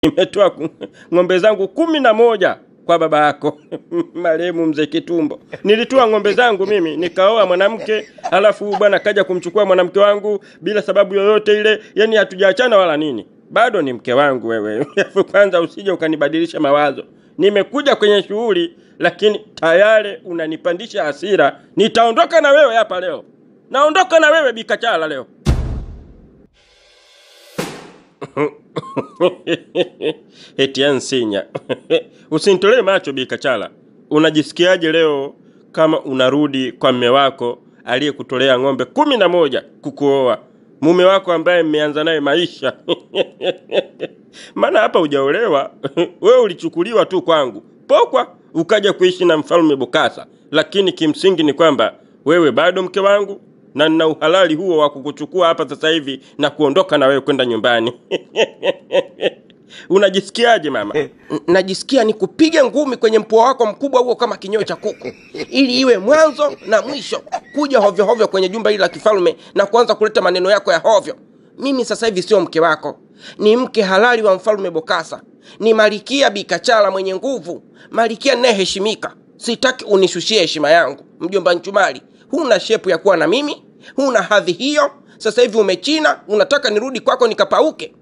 Nimetoa ng'ombe zangu 11 kwa baba yako marehemu mzee Kitumbo. Nilitoa ng'ombe zangu mimi nikaoa mwanamke, alafu bwana kaja kumchukua mwanamke wangu bila sababu yoyote ile. Yani hatujaachana wala nini. Bado ni mke wangu wewe. Kwanza usije ukanibadilisha mawazo. Nimekuja kwenye shughuli lakini tayari unanipandisha hasira. Nitaondoka na wewe hapa leo. Naondoka na wewe Bikachala leo. Etienne Sinya. Usinitolee macho Bikachala. Unajisikiaje leo kama unarudi kwa mume wako aliyekutolea ng'ombe 11 kukuoa? Mume wako ambaye mmeanza naye maisha. Maana hapa hujaolewa. Wewe ulichukuliwa tu kwangu. Pokwa ukaja kuishi na Mfalme Bokassa. Lakini kimsingi ni kwamba wewe bado mke wangu na nina uhalali huo wa kukuchukua hapa sasa hivi na kuondoka na wewe kwenda nyumbani. Unajisikiaje mama? Najisikia ni kupige ngumi kwenye mpua wako mkubwa huo kama kinyoo cha kuku. Ili iwe mwanzo na mwisho. Kuja hovyo hovyo kwenye jumba hili la kifalme na kuanza kuleta maneno yako ya hovyo. Mimi sasa hivi sio mke wako. Ni mke halali wa Mfalme Bokassa. Ni Malkia Bikachala mwenye nguvu. Malkia ninayeheshimika. Sitaki unishushie heshima yangu. Mjomba Nchumali, huna shepu ya kuwa na mimi. Huna hadhi hiyo. Sasa hivi umechina, unataka nirudi kwako nikapauke.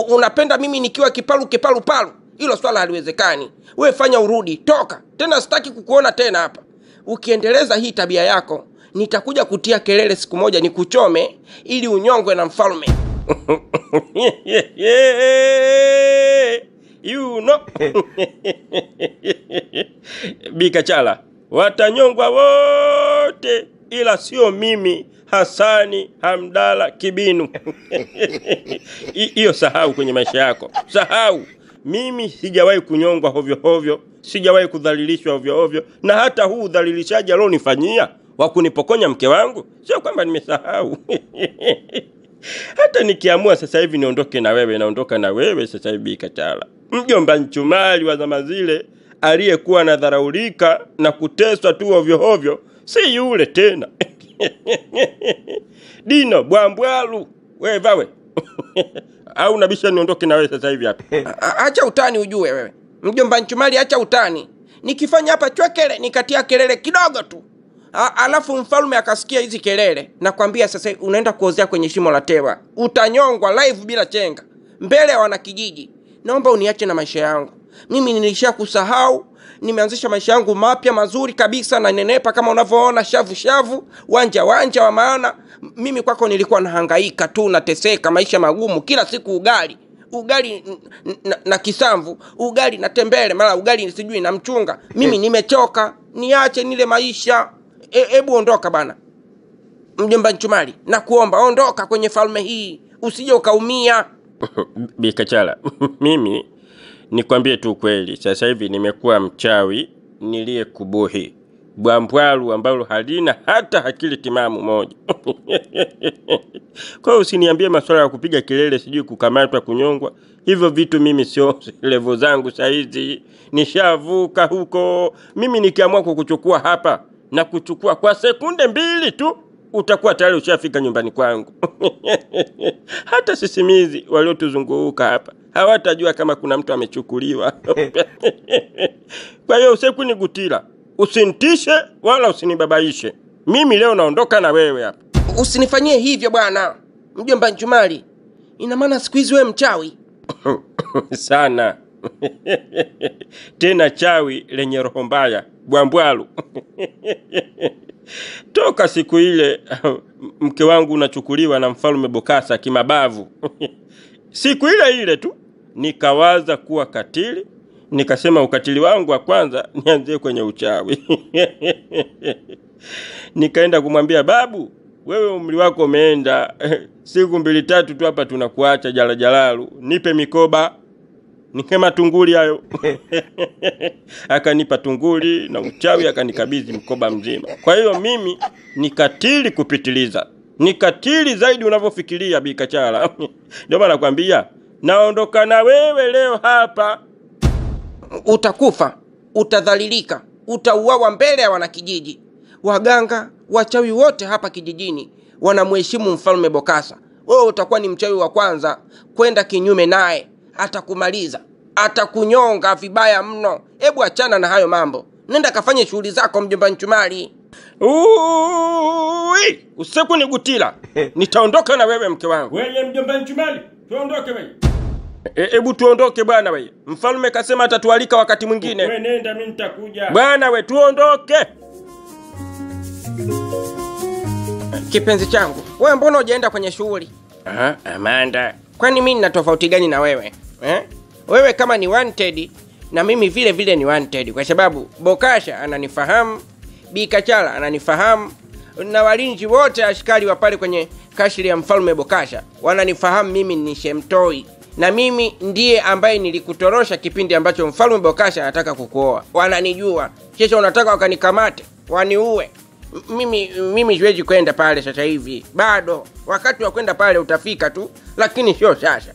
Unapenda mimi nikiwa kipalu palu. Hilo swala haliwezekani. Wewe fanya urudi, toka. Tena sitaki kukuona tena hapa. Ukiendeleza hii tabia yako, nitakuja kutia kelele siku moja nikuchome ili unyongwe na mfalme. You know. Bikachala, watanyongwa wote ila sio mimi Hasani Hamdala Kibinu. Hiyo sahau kwenye maisha yako. Sahau. Mimi sijawahi kunyongwa hovyo hovyo, sijawahi kudhalilishwa hovyo hovyo, na hata huu udhalilishaji alionifanyia wa kunipokonya mke wangu sio kwamba nimesahau. Hata nikiamua sasa hivi niondoke na wewe, naondoka na wewe sasa hivi Bikachala. Mjomba Nchumali wa zama zile aliyekuwa anadharaulika na kuteswa tu hovyo hovyo si yule tena. Dino Bwambwalu, wewe vawe. Au nabisha niondoke na wewe sasa hivi hapa? Acha utani ujue wewe. Mjomba Nchumali, acha utani. Nikifanya hapa chwekele nikatia kelele kidogo tu. Alafu mfalme akasikia hizi kelele, nakwambia sasa unaenda kuozea kwenye shimo la tewa. Utanyongwa live bila chenga mbele ya wanakijiji. Naomba uniache na maisha yangu. Mimi nilishakusahau. Nimeanzisha maisha yangu mapya mazuri kabisa na nenepa kama unavyoona, shavu wanja wa maana. Mimi kwako nilikuwa nahangaika tu, nateseka maisha magumu kila siku. Ugali na kisamvu, ugali na tembele, mara ugali sijui na mchunga. Mimi nimechoka, niache nile maisha. Hebu ondoka bana. Mjomba Nchumali, nakuomba ondoka kwenye falme hii, usije ukaumia. Bikachala, mimi nikwambie tu kweli, sasa hivi nimekuwa mchawi niliyekubuhi. Bwambwalu ambalo halina hata akili timamu moja. Kwa hiyo usiniambie masuala ya kupiga kelele sijui kukamatwa kunyongwa. Hivyo vitu mimi sio level zangu saizi. Nishavuka huko. Mimi nikiamua kukuchukua hapa na kuchukua kwa sekunde 2 tu, utakuwa tayari ushafika nyumbani kwangu. Hata sisimizi waliotuzunguka hapa hawatajua kama kuna mtu amechukuliwa. Kwa hiyo usikunigutila, usintishe wala usinibabaishe. Mimi leo naondoka na wewe hapa. Usinifanyie hivyo bwana. Mjomba Nchumali, ina maana siku hizi wewe mchawi? Sana. Tena chawi lenye roho mbaya, Bwambwalu. Toka siku ile mke wangu unachukuliwa na Mfalme Bokassa kimabavu. Siku ile tu nikawaza kuwa katili. Nikasema ukatili wangu wa kwanza nianzie kwenye uchawi. Nikaenda kumwambia babu, wewe umri wako umeenda, siku 2-3 tu hapa tunakuacha Jalalu. Nipe mikoba. Nikema tunguli hayo. Akanipa tunguli na uchawi, akanikabidhi mkoba mzima. Kwa hiyo mimi nikatili kupitiliza. Nikatili zaidi unavyofikiria Bikachala. Ndio maana nakwambia naondoka na wewe leo hapa. Utakufa, utadhalilika, utauawa mbele ya wanakijiji. Waganga, wachawi wote hapa kijijini wanamheshimu Mfalme Bokassa. Wewe utakuwa ni mchawi wa kwanza kwenda kinyume naye. atakumaliza, atakunyonga vibaya mno. Hebu achana na hayo mambo, nenda kafanye shughuli zako mjomba Nchumali. Usiku ni gutila. Nitaondoka na wewe mke wangu. Wewe mjomba Nchumali, tuondoke wewe. Hebu tuondoke bwana wewe. Mfalme kasema atatualika wakati mwingine. Wewe nenda, mimi nitakuja. Bwana wewe, tuondoke. Kipenzi changu, wewe mbona hujaenda kwenye shughuli? Amanda. Kwani mimi nina tofauti gani na wewe? Wewe kama ni wanted na mimi vile vile ni wanted, kwa sababu Bokasha ananifahamu, Bikachala ananifahamu, na walinzi wote askari wa pale kwenye kashiri ya mfalme Bokasha wananifahamu mimi ni Shemtoi, na mimi ndiye ambaye nilikutorosha kipindi ambacho mfalme Bokasha anataka kukuoa. Wananijua. Kisha unataka wakanikamate, waniue. Mimi siwezi kwenda pale sasa hivi. Bado wakati wa kwenda pale utafika tu, lakini sio sasa.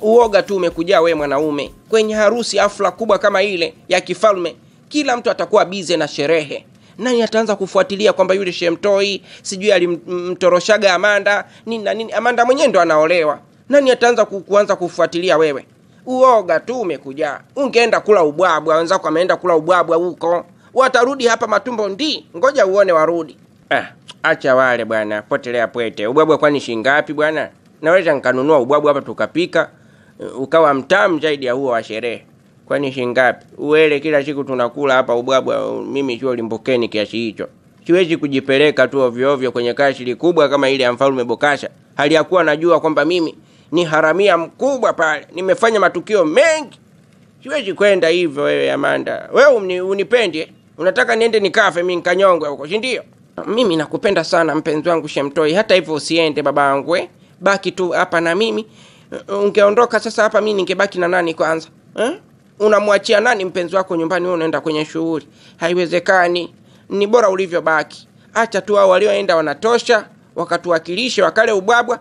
Uoga tu umekujaa wewe mwanaume. Kwenye harusi afla kubwa kama ile ya kifalme, kila mtu atakuwa bize na sherehe. Nani ataanza kufuatilia kwamba yule Shemtoi sijui alimtoroshaga Amanda nini na nini? Amanda mwenyewe ndo anaolewa. Nani ataanza kuanza kufuatilia wewe? Uoga tu umekujaa. Ungeenda kula ubwabwa, wenzako ameenda kula ubwabwa huko. Watarudi hapa matumbo ndi. Ngoja uone warudi. Acha wale bwana, potelea pwete. Ubwabwa kwani shingapi bwana? Naweza nikanunua ubwabwa hapa tukapika, ukawa mtamu zaidi ya huo wa sherehe. Kwani shingapi? Uwele kila siku tunakula hapa ubwabwa, mimi sio limbukeni kiasi hicho. Siwezi kujipeleka tu ovyo ovyo kwenye kashiri kubwa kama ile ya mfalme Bokasha. Hali ya kuwa najua kwamba mimi ni haramia mkubwa pale. Nimefanya matukio mengi. Siwezi kwenda hivyo wewe Amanda. Wewe unipende? Unataka niende nikafe mimi nikanyongwe huko, si ndio? Mimi nakupenda sana mpenzi wangu Shemtoi. Hata hivyo usiende babangu. Baki tu hapa na mimi. Ungeondoka sasa hapa mimi ningebaki na nani kwanza? Unamwachia nani mpenzi wako nyumbani, wewe unaenda kwenye shughuli? Haiwezekani. Ni bora ulivyobaki. Acha tu hao walioenda wanatosha, wakatuwakilishe wakale ubwabwa.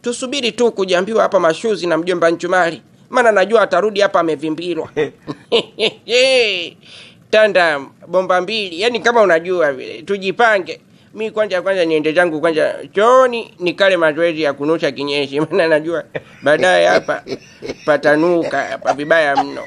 Tusubiri tu kujiambiwa hapa mashuzi na mjomba Nchumali. Maana najua atarudi hapa amevimbilwa. Tanda bomba mbili. Yaani kama unajua vile. Tujipange. Mimi kwanza niende zangu kwanza chooni nikale mazoezi ya kunusha kinyesi. Maana najua baadaye hapa patanuka hapa vibaya mno.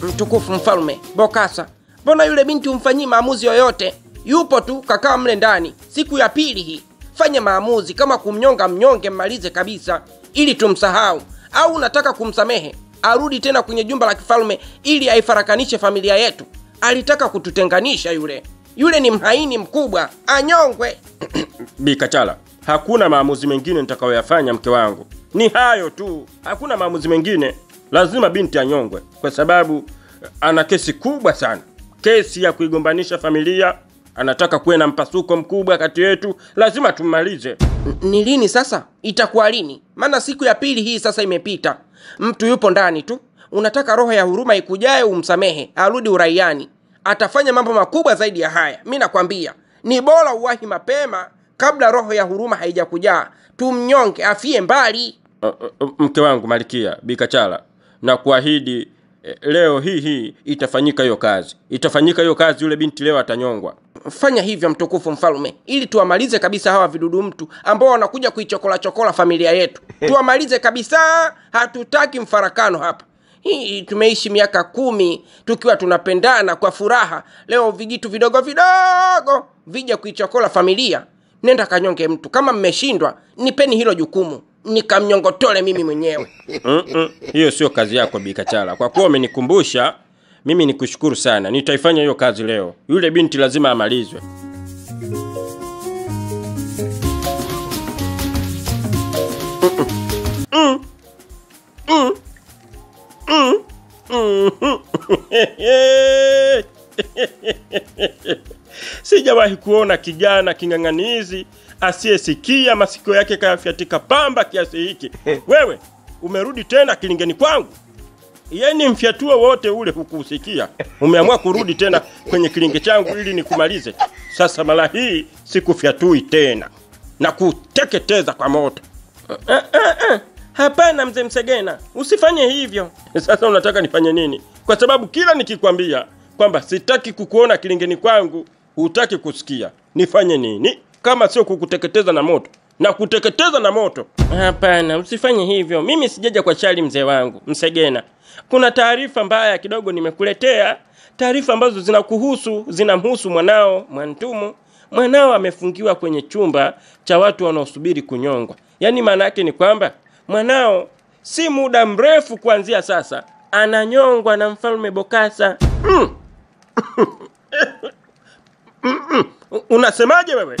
Mtukufu mfalme Bokasa, mbona yule binti umfanyii maamuzi yoyote? Yupo tu kakaa mle ndani. Siku ya pili hii. Fanya maamuzi, kama kumnyonga mnyonge, mmalize kabisa ili tumsahau, au unataka kumsamehe arudi tena kwenye jumba la kifalme ili aifarakanishe familia yetu? Alitaka kututenganisha yule. Yule ni mhaini mkubwa, anyongwe. Bikachala, hakuna maamuzi mengine nitakayoyafanya mke wangu. Ni hayo tu. Hakuna maamuzi mengine. Lazima binti anyongwe kwa sababu ana kesi kubwa sana. Kesi ya kuigombanisha familia. Anataka kuwe na mpasuko mkubwa kati yetu. Lazima tumalize. Ni lini sasa? Itakuwa lini? Maana siku ya pili hii sasa imepita. Mtu yupo ndani tu. Unataka roho ya huruma ikujae umsamehe, arudi uraiani. Atafanya mambo makubwa zaidi ya haya. Mimi nakwambia, ni bora uwahi mapema kabla roho ya huruma haijakujaa. Tumnyonge afie mbali. Mke wangu Malkia Bikachala, na kuahidi leo hii itafanyika hiyo kazi. Itafanyika hiyo kazi, yule binti leo atanyongwa. Fanya hivyo mtukufu mfalme, ili tuamalize kabisa hawa vidudu mtu ambao wanakuja kuichokola familia yetu. Tuamalize kabisa, hatutaki mfarakano hapa. Hii tumeishi miaka 10 tukiwa tunapendana kwa furaha. Leo vijitu vidogo vija kuichokola familia. Nenda kanyonge mtu. Kama mmeshindwa, nipeni hilo jukumu, nikamnyongotole mimi mwenyewe. Hiyo sio kazi yako Bikachala. Kwa kuwa umenikumbusha, mimi nikushukuru sana. Nitaifanya hiyo kazi leo. Yule binti lazima amalizwe. Sijawahi kuona kijana king'ang'anizi asiyesikia masikio yake kayafyatika pamba kiasi hiki. Wewe umerudi tena kilingeni kwangu. Yaani mfyatuo wote ule hukusikia. Umeamua kurudi tena kwenye kilinge changu ili nikumalize. Sasa mara hii sikufyatui tena na kuteketeza kwa moto. Hapana mzee Msegena, usifanye hivyo. Sasa unataka nifanye nini? Kwa sababu kila nikikwambia kwamba sitaki kukuona kilingeni kwangu, hutaki kusikia. Nifanye nini? Kama sio kukuteketeza na moto. na kuteketeza na moto. Hapana, usifanye hivyo. Mimi sijaja kwa chali mzee wangu, Msegena. Kuna taarifa mbaya kidogo nimekuletea. Taarifa ambazo zinamhusu mwanao Mwantumu. Mwanao amefungiwa kwenye chumba cha watu wanaosubiri kunyongwa. Yaani maana yake ni kwamba mwanao si muda mrefu kuanzia sasa ananyongwa na Mfalme Bokassa. Unasemaje wewe?